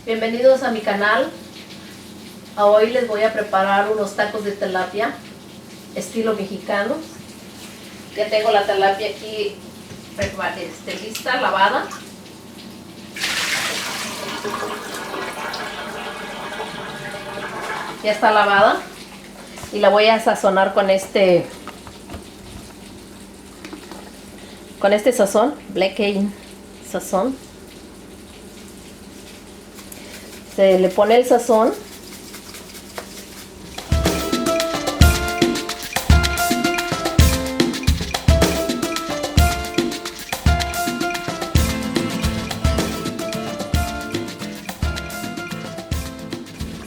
Bienvenidos a mi canal. Hoy les voy a preparar unos tacos de tilapia estilo mexicano. Ya tengo la tilapia aquí lista, lavada. Ya está lavada y la voy a sazonar con este sazón, Black Cane sazón. Se le pone el sazón.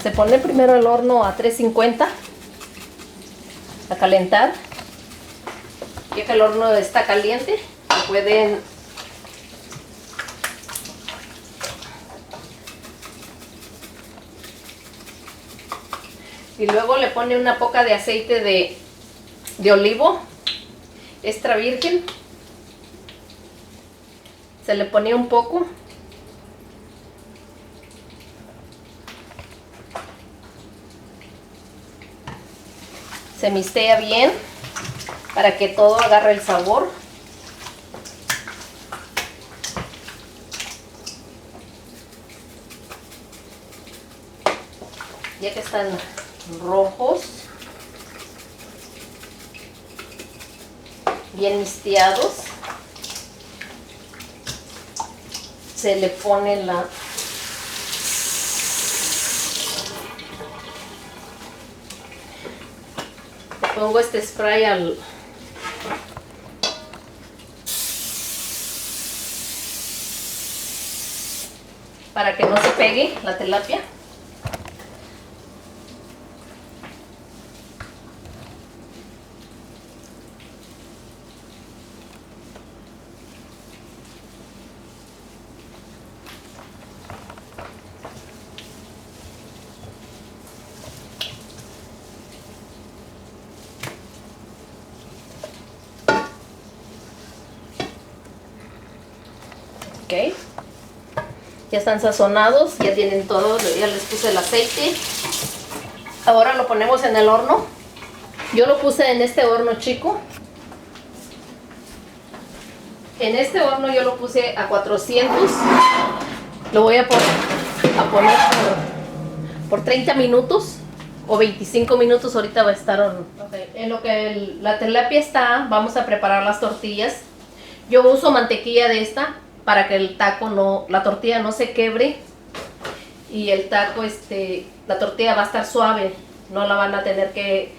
Se pone primero el horno a 350 a calentar. Ya que el horno está caliente, pueden y luego le pone una poca de aceite de olivo extra virgen. Se le pone un poco. Se mixtea bien para que todo agarre el sabor. Ya que están rojos, bien mixteados, se le pone le pongo este spray para que no se pegue la tilapia. Ok, ya están sazonados, ya tienen todo, ya les puse el aceite. Ahora lo ponemos en el horno. Yo lo puse en este horno chico. En este horno yo lo puse a 400. Lo voy a poner por 30 minutos o 25 minutos. Ahorita va a estar horno. Okay. En lo que la tilapia está, vamos a preparar las tortillas. Yo uso mantequilla de esta para que el taco la tortilla no se quebre y el taco, la tortilla va a estar suave, no la van a tener que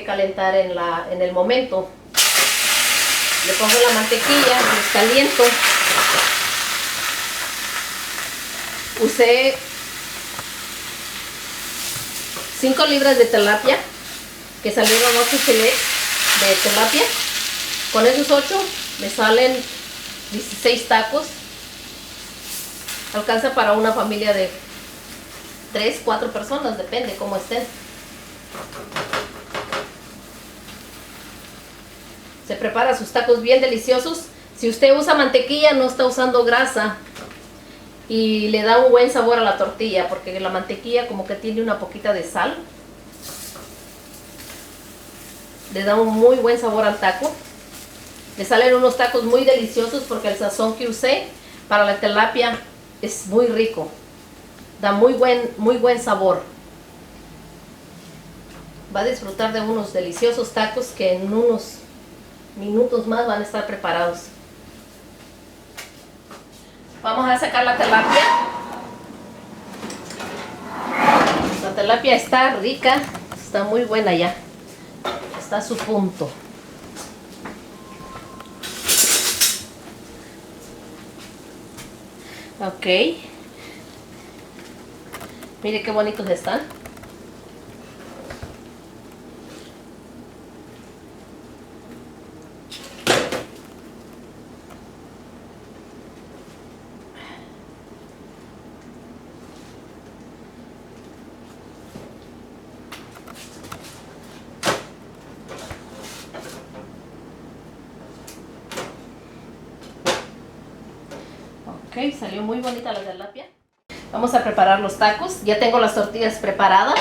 calentar en el momento. Le pongo la mantequilla, les caliento. Usé 5 libras de tilapia, que salieron 8 filets de tilapia. Con esos 8 me salen 16 tacos. Alcanza para una familia de 3, 4 personas, depende cómo estén. Se prepara sus tacos bien deliciosos. Si usted usa mantequilla, no está usando grasa y le da un buen sabor a la tortilla, porque la mantequilla como que tiene una poquita de sal. Le da un muy buen sabor al taco. Le salen unos tacos muy deliciosos porque el sazón que usé para la tilapia es muy rico. Da muy buen sabor. Va a disfrutar de unos deliciosos tacos que en unos minutos más van a estar preparados. Vamos a sacar la tilapia. La tilapia está rica, está muy buena ya. Está a su punto. Ok, mire qué bonitos están. Ok, salió muy bonita la tilapia. Vamos a preparar los tacos. Ya tengo las tortillas preparadas.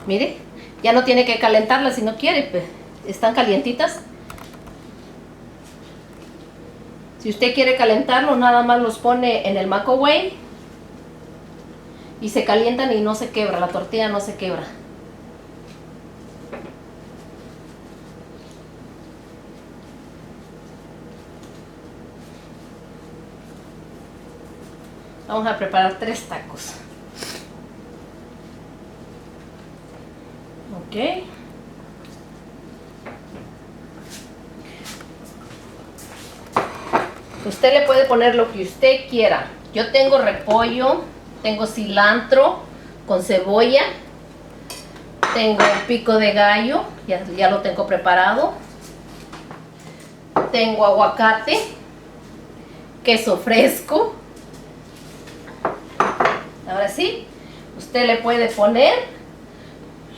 Mire, ya no tiene que calentarlas si no quiere. Están calientitas. Si usted quiere calentarlos, nada más los pone en el microwave y se calientan y no se quebra, la tortilla no se quebra. Vamos a preparar 3 tacos. Ok. Usted le puede poner lo que usted quiera. Yo tengo repollo, tengo cilantro con cebolla, tengo pico de gallo, ya lo tengo preparado. Tengo aguacate, queso fresco. Ahora sí, usted le puede poner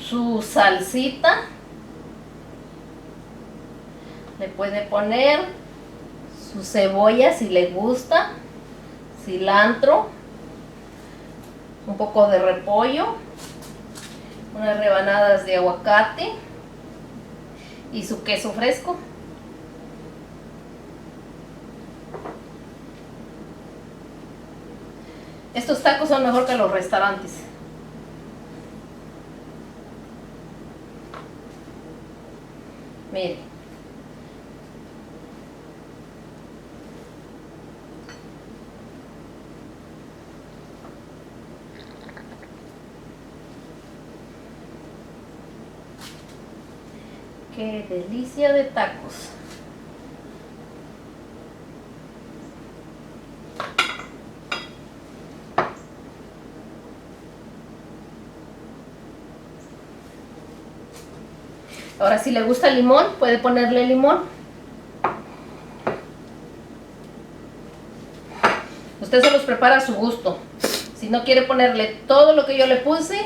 su salsita. Le puede poner su cebolla si le gusta, cilantro, un poco de repollo, unas rebanadas de aguacate y su queso fresco. Estos tacos son mejor que los restaurantes. Mire. ¡Qué delicia de tacos! Ahora, si le gusta el limón, puede ponerle limón. Usted se los prepara a su gusto. Si no quiere ponerle todo lo que yo le puse,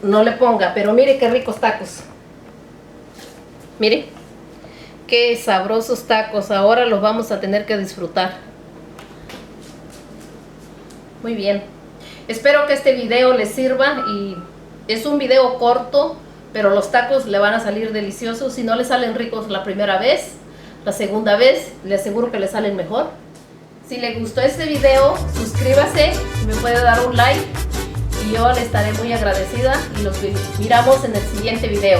no le ponga. Pero mire qué ricos tacos. Mire, qué sabrosos tacos. Ahora los vamos a tener que disfrutar. Muy bien. Espero que este video les sirva. Y es un video corto, pero los tacos le van a salir deliciosos. Si no le salen ricos la primera vez, la segunda vez le aseguro que le salen mejor. Si le gustó este video, suscríbase, me puede dar un like y yo le estaré muy agradecida y los miramos en el siguiente video.